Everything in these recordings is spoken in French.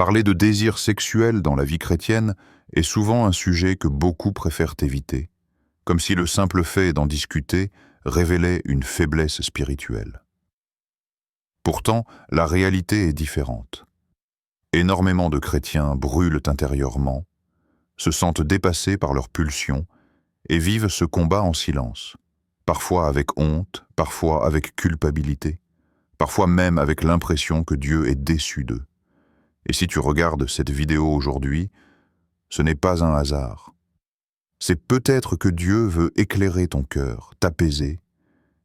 Parler de désir sexuel dans la vie chrétienne est souvent un sujet que beaucoup préfèrent éviter, comme si le simple fait d'en discuter révélait une faiblesse spirituelle. Pourtant, la réalité est différente. Énormément de chrétiens brûlent intérieurement, se sentent dépassés par leurs pulsions et vivent ce combat en silence, parfois avec honte, parfois avec culpabilité, parfois même avec l'impression que Dieu est déçu d'eux. Et si tu regardes cette vidéo aujourd'hui, ce n'est pas un hasard. C'est peut-être que Dieu veut éclairer ton cœur, t'apaiser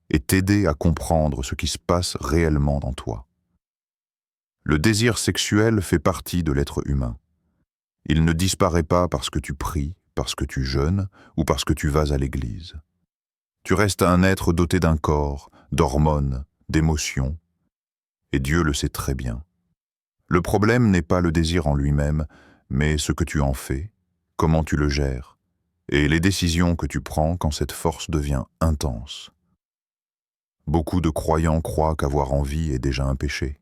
et t'aider à comprendre ce qui se passe réellement dans toi. Le désir sexuel fait partie de l'être humain. Il ne disparaît pas parce que tu pries, parce que tu jeûnes ou parce que tu vas à l'église. Tu restes un être doté d'un corps, d'hormones, d'émotions, et Dieu le sait très bien. Le problème n'est pas le désir en lui-même, mais ce que tu en fais, comment tu le gères, et les décisions que tu prends quand cette force devient intense. Beaucoup de croyants croient qu'avoir envie est déjà un péché,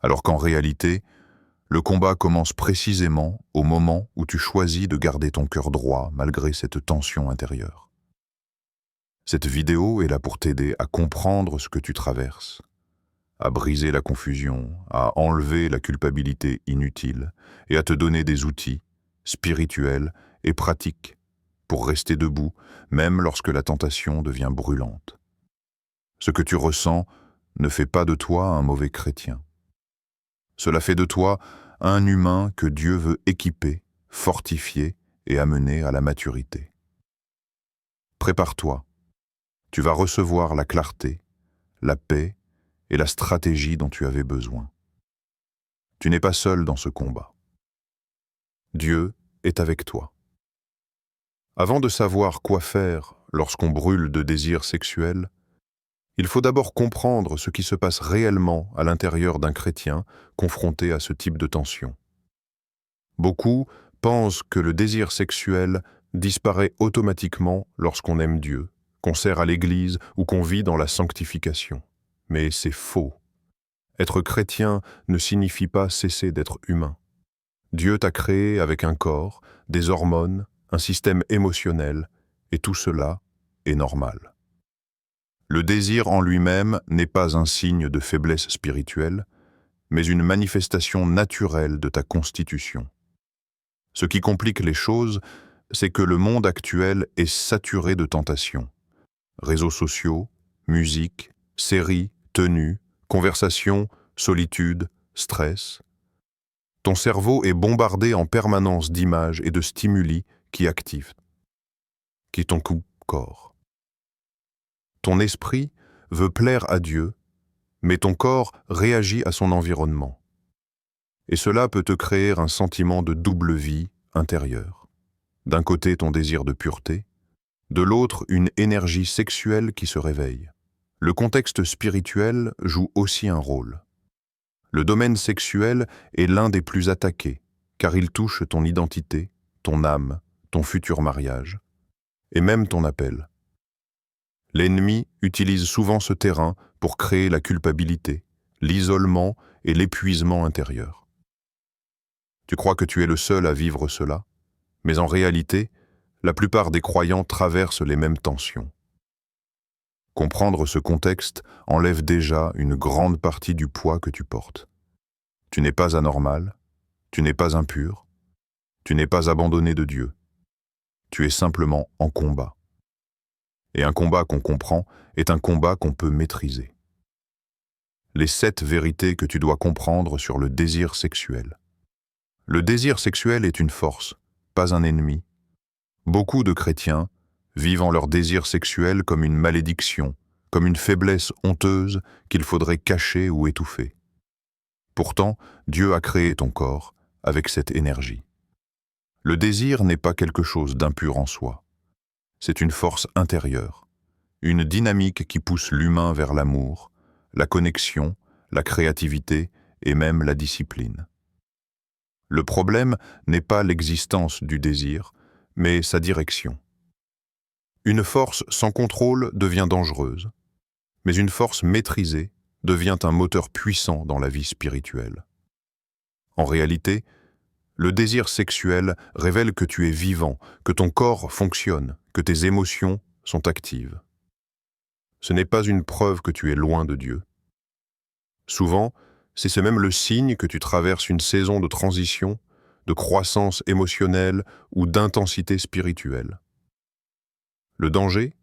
alors qu'en réalité, le combat commence précisément au moment où tu choisis de garder ton cœur droit malgré cette tension intérieure. Cette vidéo est là pour t'aider à comprendre ce que tu traverses, à briser la confusion, à enlever la culpabilité inutile et à te donner des outils spirituels et pratiques pour rester debout, même lorsque la tentation devient brûlante. Ce que tu ressens ne fait pas de toi un mauvais chrétien. Cela fait de toi un humain que Dieu veut équiper, fortifier et amener à la maturité. Prépare-toi. Tu vas recevoir la clarté, la paix et la stratégie dont tu avais besoin. Tu n'es pas seul dans ce combat. Dieu est avec toi. Avant de savoir quoi faire lorsqu'on brûle de désirs sexuels, il faut d'abord comprendre ce qui se passe réellement à l'intérieur d'un chrétien confronté à ce type de tension. Beaucoup pensent que le désir sexuel disparaît automatiquement lorsqu'on aime Dieu, qu'on sert à l'Église ou qu'on vit dans la sanctification. Mais c'est faux. Être chrétien ne signifie pas cesser d'être humain. Dieu t'a créé avec un corps, des hormones, un système émotionnel, et tout cela est normal. Le désir en lui-même n'est pas un signe de faiblesse spirituelle, mais une manifestation naturelle de ta constitution. Ce qui complique les choses, c'est que le monde actuel est saturé de tentations. Réseaux sociaux, musique, séries, tenues, conversations, solitude, stress. Ton cerveau est bombardé en permanence d'images et de stimuli qui activent ton corps. Ton esprit veut plaire à Dieu, mais ton corps réagit à son environnement. Et cela peut te créer un sentiment de double vie intérieure. D'un côté, ton désir de pureté, de l'autre, une énergie sexuelle qui se réveille. Le contexte spirituel joue aussi un rôle. Le domaine sexuel est l'un des plus attaqués, car il touche ton identité, ton âme, ton futur mariage, et même ton appel. L'ennemi utilise souvent ce terrain pour créer la culpabilité, l'isolement et l'épuisement intérieur. Tu crois que tu es le seul à vivre cela, mais en réalité, la plupart des croyants traversent les mêmes tensions. Comprendre ce contexte enlève déjà une grande partie du poids que tu portes. Tu n'es pas anormal, tu n'es pas impur, tu n'es pas abandonné de Dieu. Tu es simplement en combat. Et un combat qu'on comprend est un combat qu'on peut maîtriser. Les 7 vérités que tu dois comprendre sur le désir sexuel. Le désir sexuel est une force, pas un ennemi. Beaucoup de chrétiens vivent leur désir sexuel comme une malédiction, comme une faiblesse honteuse qu'il faudrait cacher ou étouffer. Pourtant, Dieu a créé ton corps avec cette énergie. Le désir n'est pas quelque chose d'impur en soi. C'est une force intérieure, une dynamique qui pousse l'humain vers l'amour, la connexion, la créativité et même la discipline. Le problème n'est pas l'existence du désir, mais sa direction. Une force sans contrôle devient dangereuse, mais une force maîtrisée devient un moteur puissant dans la vie spirituelle. En réalité, le désir sexuel révèle que tu es vivant, que ton corps fonctionne, que tes émotions sont actives. Ce n'est pas une preuve que tu es loin de Dieu. Souvent, c'est même le signe que tu traverses une saison de transition, de croissance émotionnelle ou d'intensité spirituelle. Le danger,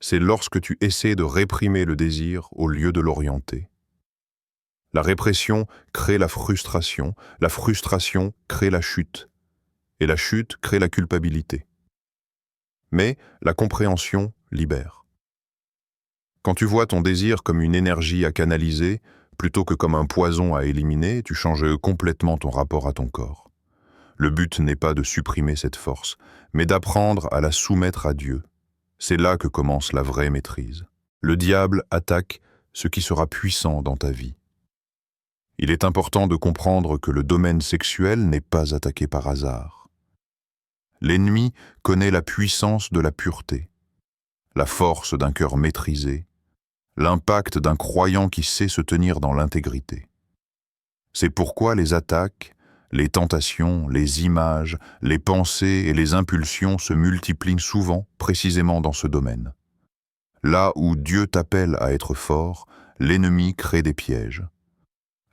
c'est lorsque tu essaies de réprimer le désir au lieu de l'orienter. La répression crée la frustration crée la chute, et la chute crée la culpabilité. Mais la compréhension libère. Quand tu vois ton désir comme une énergie à canaliser, plutôt que comme un poison à éliminer, tu changes complètement ton rapport à ton corps. Le but n'est pas de supprimer cette force, mais d'apprendre à la soumettre à Dieu. C'est là que commence la vraie maîtrise. Le diable attaque ce qui sera puissant dans ta vie. Il est important de comprendre que le domaine sexuel n'est pas attaqué par hasard. L'ennemi connaît la puissance de la pureté, la force d'un cœur maîtrisé, l'impact d'un croyant qui sait se tenir dans l'intégrité. C'est pourquoi les attaques, les tentations, les images, les pensées et les impulsions se multiplient souvent précisément dans ce domaine. Là où Dieu t'appelle à être fort, l'ennemi crée des pièges.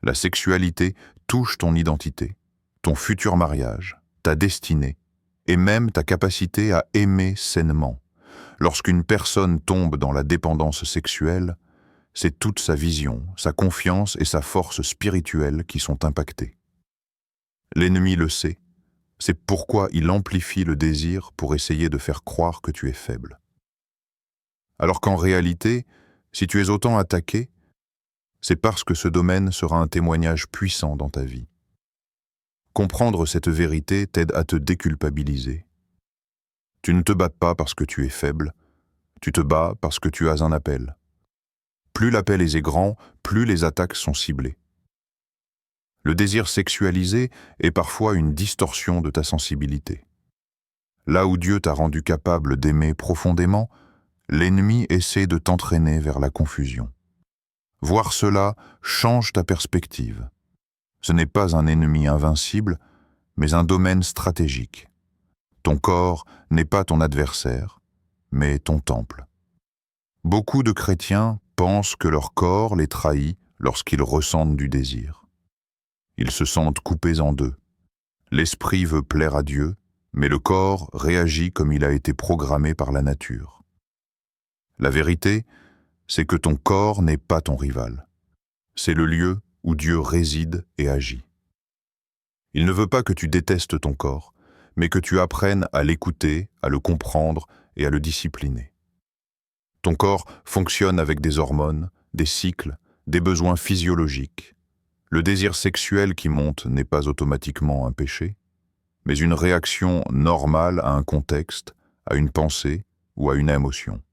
La sexualité touche ton identité, ton futur mariage, ta destinée, et même ta capacité à aimer sainement. Lorsqu'une personne tombe dans la dépendance sexuelle, c'est toute sa vision, sa confiance et sa force spirituelle qui sont impactées. L'ennemi le sait, c'est pourquoi il amplifie le désir pour essayer de faire croire que tu es faible. Alors qu'en réalité, si tu es autant attaqué, c'est parce que ce domaine sera un témoignage puissant dans ta vie. Comprendre cette vérité t'aide à te déculpabiliser. Tu ne te bats pas parce que tu es faible, tu te bats parce que tu as un appel. Plus l'appel est grand, plus les attaques sont ciblées. Le désir sexualisé est parfois une distorsion de ta sensibilité. Là où Dieu t'a rendu capable d'aimer profondément, l'ennemi essaie de t'entraîner vers la confusion. Voir cela change ta perspective. Ce n'est pas un ennemi invincible, mais un domaine stratégique. Ton corps n'est pas ton adversaire, mais ton temple. Beaucoup de chrétiens pensent que leur corps les trahit lorsqu'ils ressentent du désir. Ils se sentent coupés en deux. L'esprit veut plaire à Dieu, mais le corps réagit comme il a été programmé par la nature. La vérité, c'est que ton corps n'est pas ton rival. C'est le lieu où Dieu réside et agit. Il ne veut pas que tu détestes ton corps, mais que tu apprennes à l'écouter, à le comprendre et à le discipliner. Ton corps fonctionne avec des hormones, des cycles, des besoins physiologiques. Le désir sexuel qui monte n'est pas automatiquement un péché, mais une réaction normale à un contexte, à une pensée ou à une émotion.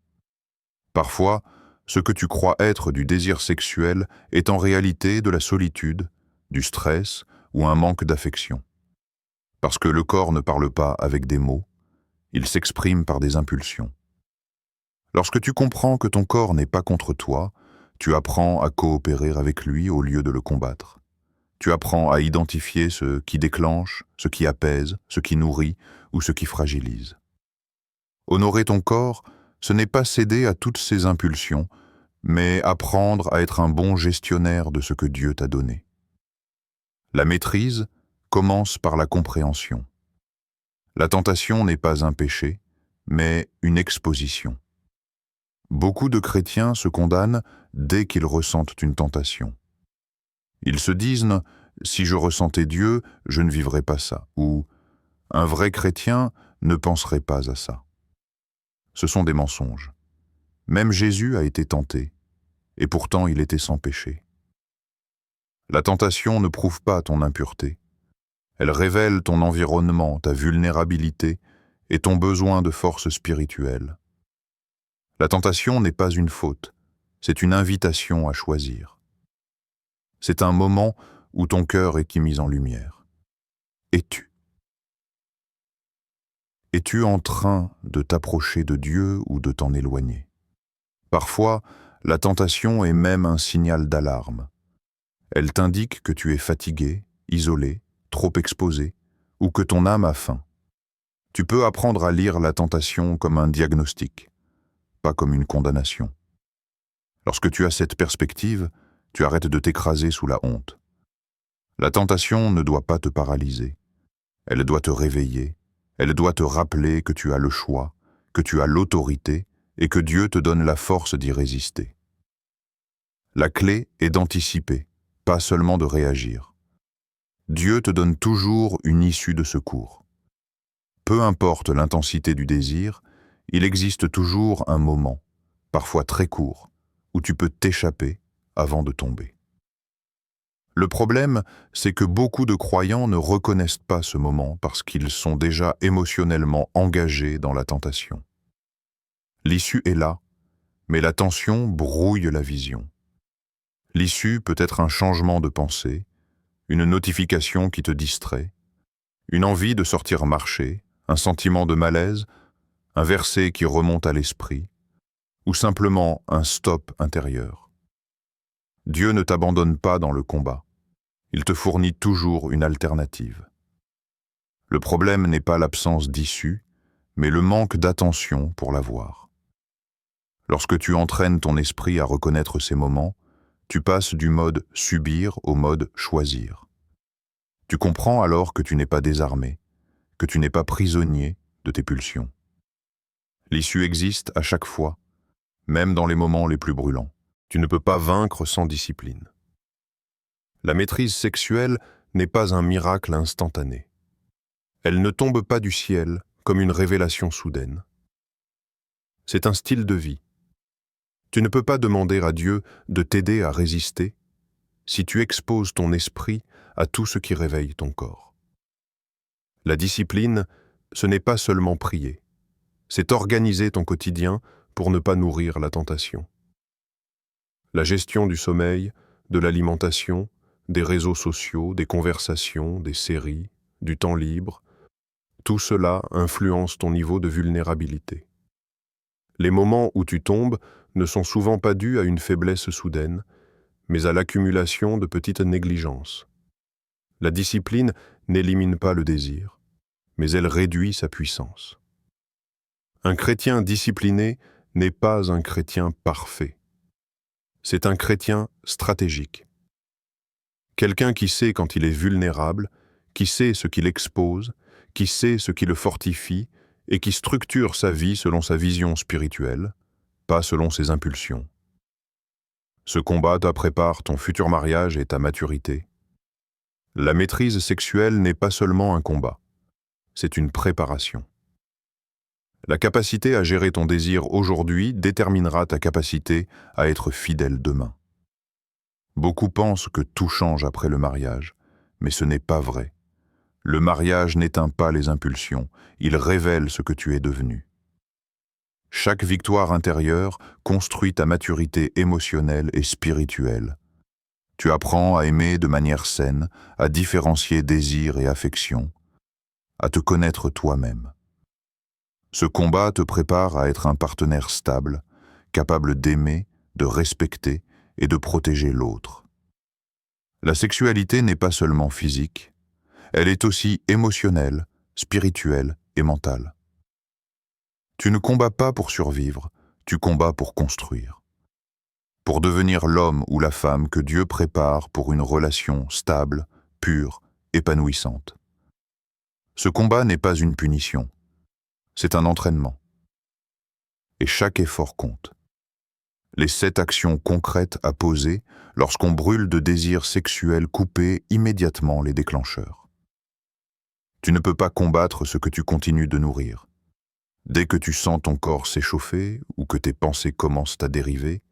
Parfois, ce que tu crois être du désir sexuel est en réalité de la solitude, du stress ou un manque d'affection. Parce que le corps ne parle pas avec des mots, il s'exprime par des impulsions. Lorsque tu comprends que ton corps n'est pas contre toi, tu apprends à coopérer avec lui au lieu de le combattre. Tu apprends à identifier ce qui déclenche, ce qui apaise, ce qui nourrit ou ce qui fragilise. Honorer ton corps, ce n'est pas céder à toutes ces impulsions, mais apprendre à être un bon gestionnaire de ce que Dieu t'a donné. La maîtrise commence par la compréhension. La tentation n'est pas un péché, mais une exposition. Beaucoup de chrétiens se condamnent dès qu'ils ressentent une tentation. Ils se disent « si je ressentais Dieu, je ne vivrais pas ça » ou « un vrai chrétien ne penserait pas à ça ». Ce sont des mensonges. Même Jésus a été tenté, et pourtant il était sans péché. La tentation ne prouve pas ton impureté. Elle révèle ton environnement, ta vulnérabilité et ton besoin de force spirituelle. La tentation n'est pas une faute, c'est une invitation à choisir. C'est un moment où ton cœur est mis en lumière. Es-tu en train de t'approcher de Dieu ou de t'en éloigner? Parfois, la tentation est même un signal d'alarme. Elle t'indique que tu es fatigué, isolé, trop exposé, ou que ton âme a faim. Tu peux apprendre à lire la tentation comme un diagnostic, pas comme une condamnation. Lorsque tu as cette perspective, tu arrêtes de t'écraser sous la honte. La tentation ne doit pas te paralyser. Elle doit te réveiller. Elle doit te rappeler que tu as le choix, que tu as l'autorité et que Dieu te donne la force d'y résister. La clé est d'anticiper, pas seulement de réagir. Dieu te donne toujours une issue de secours. Peu importe l'intensité du désir, il existe toujours un moment, parfois très court, où tu peux t'échapper avant de tomber. Le problème, c'est que beaucoup de croyants ne reconnaissent pas ce moment parce qu'ils sont déjà émotionnellement engagés dans la tentation. L'issue est là, mais la tension brouille la vision. L'issue peut être un changement de pensée, une notification qui te distrait, une envie de sortir marcher, un sentiment de malaise, un verset qui remonte à l'esprit, ou simplement un stop intérieur. Dieu ne t'abandonne pas dans le combat. Il te fournit toujours une alternative. Le problème n'est pas l'absence d'issue, mais le manque d'attention pour la voir. Lorsque tu entraînes ton esprit à reconnaître ces moments, tu passes du mode subir au mode choisir. Tu comprends alors que tu n'es pas désarmé, que tu n'es pas prisonnier de tes pulsions. L'issue existe à chaque fois, même dans les moments les plus brûlants. Tu ne peux pas vaincre sans discipline. La maîtrise sexuelle n'est pas un miracle instantané. Elle ne tombe pas du ciel comme une révélation soudaine. C'est un style de vie. Tu ne peux pas demander à Dieu de t'aider à résister si tu exposes ton esprit à tout ce qui réveille ton corps. La discipline, ce n'est pas seulement prier, c'est organiser ton quotidien pour ne pas nourrir la tentation. La gestion du sommeil, de l'alimentation, des réseaux sociaux, des conversations, des séries, du temps libre, tout cela influence ton niveau de vulnérabilité. Les moments où tu tombes ne sont souvent pas dus à une faiblesse soudaine, mais à l'accumulation de petites négligences. La discipline n'élimine pas le désir, mais elle réduit sa puissance. Un chrétien discipliné n'est pas un chrétien parfait. C'est un chrétien stratégique. Quelqu'un qui sait quand il est vulnérable, qui sait ce qui l'expose, qui sait ce qui le fortifie et qui structure sa vie selon sa vision spirituelle, pas selon ses impulsions. Ce combat prépare ton futur mariage et ta maturité. La maîtrise sexuelle n'est pas seulement un combat, c'est une préparation. La capacité à gérer ton désir aujourd'hui déterminera ta capacité à être fidèle demain. Beaucoup pensent que tout change après le mariage, mais ce n'est pas vrai. Le mariage n'éteint pas les impulsions, il révèle ce que tu es devenu. Chaque victoire intérieure construit ta maturité émotionnelle et spirituelle. Tu apprends à aimer de manière saine, à différencier désir et affection, à te connaître toi-même. Ce combat te prépare à être un partenaire stable, capable d'aimer, de respecter et de protéger l'autre. La sexualité n'est pas seulement physique, elle est aussi émotionnelle, spirituelle et mentale. Tu ne combats pas pour survivre, tu combats pour construire. Pour devenir l'homme ou la femme que Dieu prépare pour une relation stable, pure, épanouissante. Ce combat n'est pas une punition, c'est un entraînement. Et chaque effort compte. Les 7 actions concrètes à poser lorsqu'on brûle de désirs sexuels coupés immédiatement les déclencheurs. Tu ne peux pas combattre ce que tu continues de nourrir. Dès que tu sens ton corps s'échauffer ou que tes pensées commencent à dériver,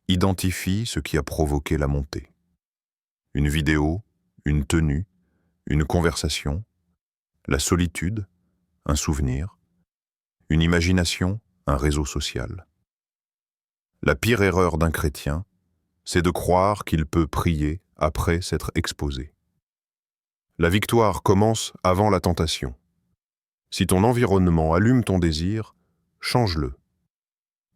identifie ce qui a provoqué la montée. Une vidéo, une tenue, une conversation, la solitude, un souvenir, une imagination, un réseau social. La pire erreur d'un chrétien, c'est de croire qu'il peut prier après s'être exposé. La victoire commence avant la tentation. Si ton environnement allume ton désir, change-le.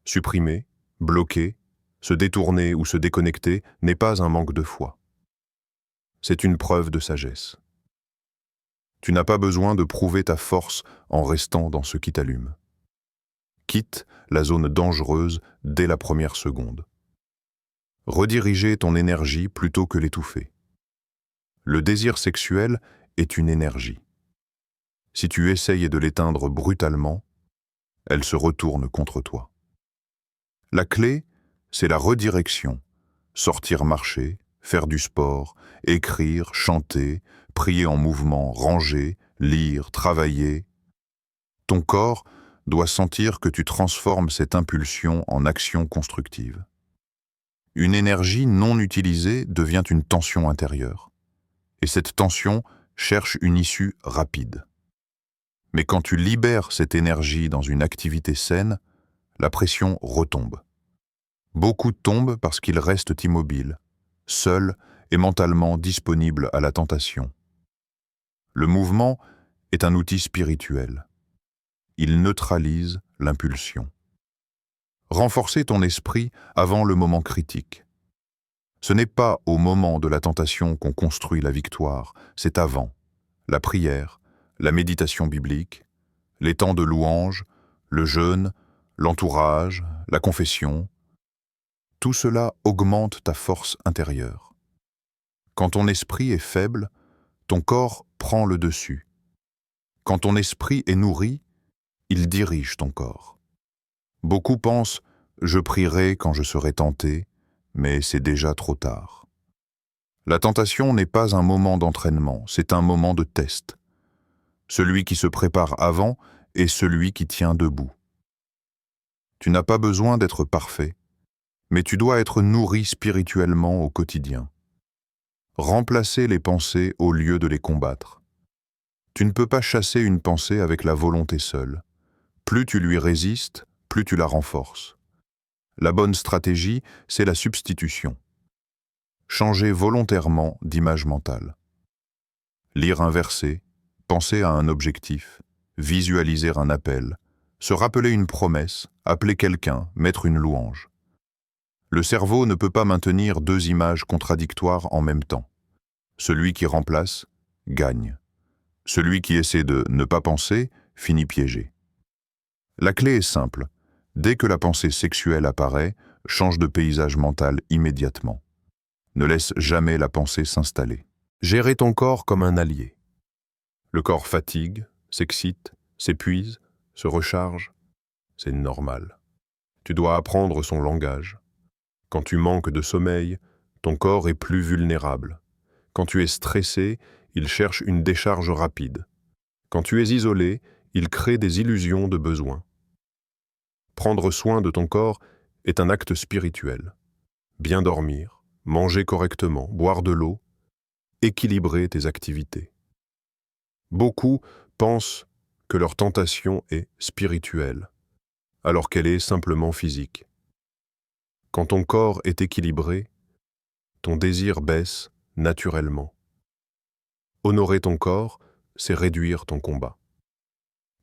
Supprimer, bloquer, se détourner ou se déconnecter n'est pas un manque de foi. C'est une preuve de sagesse. Tu n'as pas besoin de prouver ta force en restant dans ce qui t'allume. Quitte la zone dangereuse dès la première seconde. Rediriger ton énergie plutôt que l'étouffer. Le désir sexuel est une énergie. Si tu essayes de l'éteindre brutalement, elle se retourne contre toi. La clé, c'est la redirection. Sortir marcher, faire du sport, écrire, chanter, prier en mouvement, ranger, lire, travailler. Ton corps doit sentir que tu transformes cette impulsion en action constructive. Une énergie non utilisée devient une tension intérieure. Et cette tension cherche une issue rapide. Mais quand tu libères cette énergie dans une activité saine, la pression retombe. Beaucoup tombent parce qu'ils restent immobiles, seuls et mentalement disponibles à la tentation. Le mouvement est un outil spirituel. Il neutralise l'impulsion. Renforcer ton esprit avant le moment critique. Ce n'est pas au moment de la tentation qu'on construit la victoire, c'est avant. La prière, la méditation biblique, les temps de louange, le jeûne, l'entourage, la confession. Tout cela augmente ta force intérieure. Quand ton esprit est faible, ton corps prend le dessus. Quand ton esprit est nourri, il dirige ton corps. Beaucoup pensent « je prierai quand je serai tenté », mais c'est déjà trop tard. La tentation n'est pas un moment d'entraînement, c'est un moment de test. Celui qui se prépare avant est celui qui tient debout. Tu n'as pas besoin d'être parfait, mais tu dois être nourri spirituellement au quotidien. Remplacer les pensées au lieu de les combattre. Tu ne peux pas chasser une pensée avec la volonté seule. Plus tu lui résistes, plus tu la renforces. La bonne stratégie, c'est la substitution. Changer volontairement d'image mentale. Lire un verset, penser à un objectif, visualiser un appel, se rappeler une promesse, appeler quelqu'un, mettre une louange. Le cerveau ne peut pas maintenir deux images contradictoires en même temps. Celui qui remplace, gagne. Celui qui essaie de ne pas penser, finit piégé. La clé est simple. Dès que la pensée sexuelle apparaît, change de paysage mental immédiatement. Ne laisse jamais la pensée s'installer. Gérer ton corps comme un allié. Le corps fatigue, s'excite, s'épuise, se recharge. C'est normal. Tu dois apprendre son langage. Quand tu manques de sommeil, ton corps est plus vulnérable. Quand tu es stressé, il cherche une décharge rapide. Quand tu es isolé, il crée des illusions de besoin. Prendre soin de ton corps est un acte spirituel. Bien dormir, manger correctement, boire de l'eau, équilibrer tes activités. Beaucoup pensent que leur tentation est spirituelle, alors qu'elle est simplement physique. Quand ton corps est équilibré, ton désir baisse naturellement. Honorer ton corps, c'est réduire ton combat.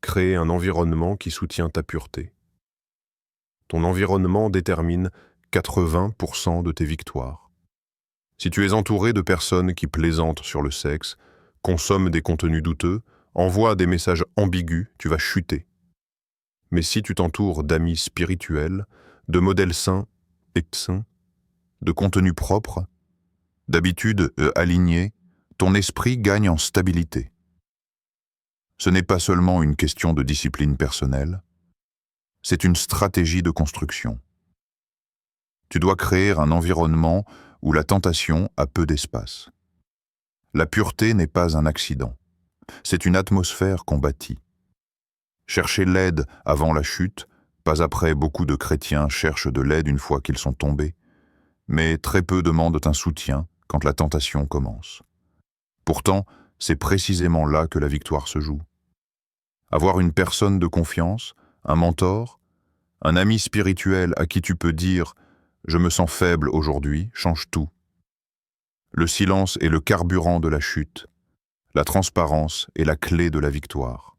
Créer un environnement qui soutient ta pureté. Ton environnement détermine 80% de tes victoires. Si tu es entouré de personnes qui plaisantent sur le sexe, consomment des contenus douteux, envoient des messages ambigus, tu vas chuter. Mais si tu t'entoures d'amis spirituels, de modèles sains et sains, de contenus propres, d'habitudes alignées, ton esprit gagne en stabilité. Ce n'est pas seulement une question de discipline personnelle, c'est une stratégie de construction. Tu dois créer un environnement où la tentation a peu d'espace. La pureté n'est pas un accident, c'est une atmosphère qu'on bâtit. Chercher l'aide avant la chute, pas après beaucoup de chrétiens cherchent de l'aide une fois qu'ils sont tombés, mais très peu demandent un soutien quand la tentation commence. Pourtant, c'est précisément là que la victoire se joue. Avoir une personne de confiance, un mentor, un ami spirituel à qui tu peux dire « je me sens faible aujourd'hui » change tout. Le silence est le carburant de la chute. La transparence est la clé de la victoire.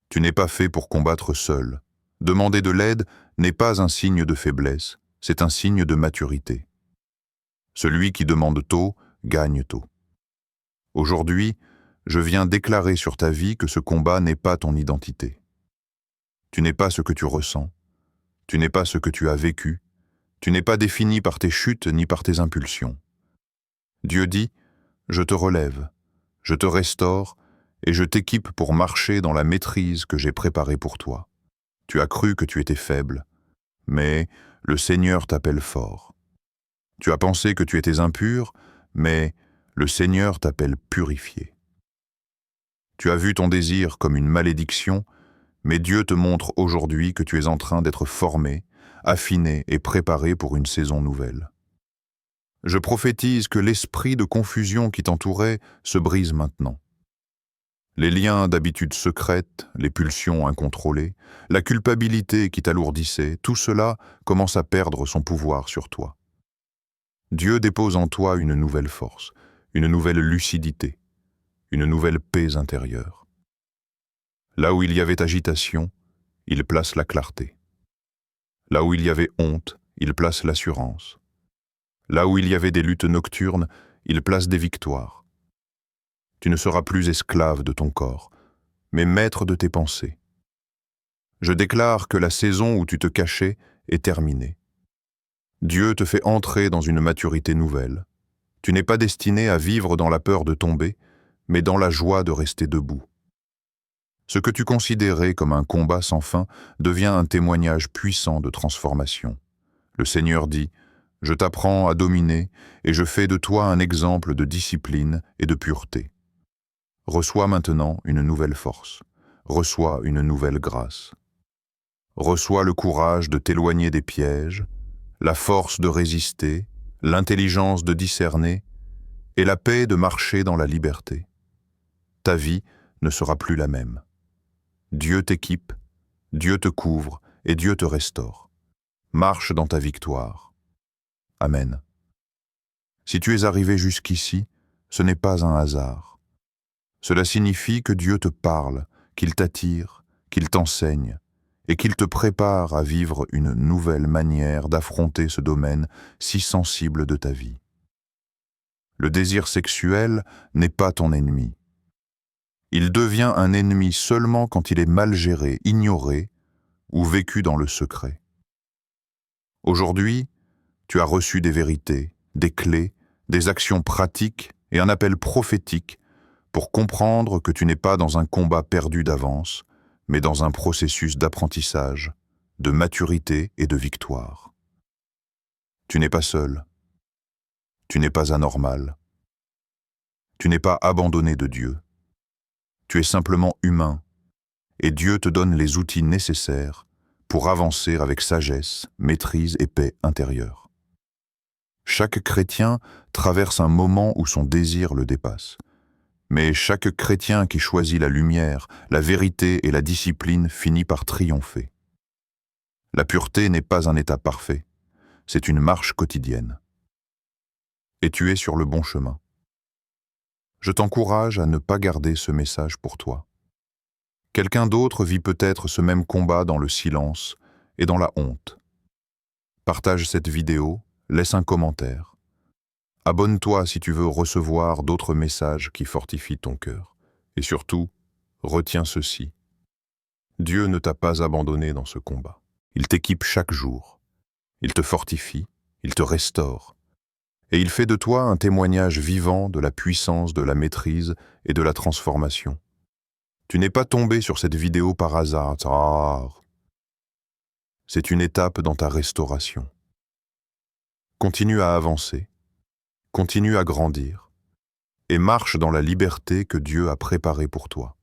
Tu n'es pas fait pour combattre seul. Demander de l'aide n'est pas un signe de faiblesse, c'est un signe de maturité. Celui qui demande tôt, gagne tôt. Aujourd'hui, je viens déclarer sur ta vie que ce combat n'est pas ton identité. Tu n'es pas ce que tu ressens, tu n'es pas ce que tu as vécu, tu n'es pas défini par tes chutes ni par tes impulsions. Dieu dit, je te relève, je te restaure et je t'équipe pour marcher dans la maîtrise que j'ai préparée pour toi. Tu as cru que tu étais faible, mais le Seigneur t'appelle fort. Tu as pensé que tu étais impur, mais le Seigneur t'appelle purifié. Tu as vu ton désir comme une malédiction, mais Dieu te montre aujourd'hui que tu es en train d'être formé, affiné et préparé pour une saison nouvelle. Je prophétise que l'esprit de confusion qui t'entourait se brise maintenant. Les liens d'habitude secrètes, les pulsions incontrôlées, la culpabilité qui t'alourdissait, tout cela commence à perdre son pouvoir sur toi. Dieu dépose en toi une nouvelle force, une nouvelle lucidité, une nouvelle paix intérieure. Là où il y avait agitation, il place la clarté. Là où il y avait honte, il place l'assurance. Là où il y avait des luttes nocturnes, il place des victoires. Tu ne seras plus esclave de ton corps, mais maître de tes pensées. Je déclare que la saison où tu te cachais est terminée. Dieu te fait entrer dans une maturité nouvelle. Tu n'es pas destiné à vivre dans la peur de tomber, mais dans la joie de rester debout. Ce que tu considérais comme un combat sans fin devient un témoignage puissant de transformation. Le Seigneur dit, « Je t'apprends à dominer et je fais de toi un exemple de discipline et de pureté. » Reçois maintenant une nouvelle force. Reçois une nouvelle grâce. Reçois le courage de t'éloigner des pièges, la force de résister, l'intelligence de discerner et la paix de marcher dans la liberté. Ta vie ne sera plus la même. Dieu t'équipe, Dieu te couvre et Dieu te restaure. Marche dans ta victoire. Amen. Si tu es arrivé jusqu'ici, ce n'est pas un hasard. Cela signifie que Dieu te parle, qu'il t'attire, qu'il t'enseigne et qu'il te prépare à vivre une nouvelle manière d'affronter ce domaine si sensible de ta vie. Le désir sexuel n'est pas ton ennemi. Il devient un ennemi seulement quand il est mal géré, ignoré ou vécu dans le secret. Aujourd'hui, tu as reçu des vérités, des clés, des actions pratiques et un appel prophétique pour comprendre que tu n'es pas dans un combat perdu d'avance, mais dans un processus d'apprentissage, de maturité et de victoire. Tu n'es pas seul. Tu n'es pas anormal. Tu n'es pas abandonné de Dieu. Tu es simplement humain, et Dieu te donne les outils nécessaires pour avancer avec sagesse, maîtrise et paix intérieure. Chaque chrétien traverse un moment où son désir le dépasse. Mais chaque chrétien qui choisit la lumière, la vérité et la discipline finit par triompher. La pureté n'est pas un état parfait, c'est une marche quotidienne. Et tu es sur le bon chemin. Je t'encourage à ne pas garder ce message pour toi. Quelqu'un d'autre vit peut-être ce même combat dans le silence et dans la honte. Partage cette vidéo, laisse un commentaire. Abonne-toi si tu veux recevoir d'autres messages qui fortifient ton cœur. Et surtout, retiens ceci. Dieu ne t'a pas abandonné dans ce combat. Il t'équipe chaque jour. Il te fortifie, il te restaure. Et il fait de toi un témoignage vivant de la puissance de la maîtrise et de la transformation. Tu n'es pas tombé sur cette vidéo par hasard. C'est une étape dans ta restauration. Continue à avancer. Continue à grandir et marche dans la liberté que Dieu a préparée pour toi.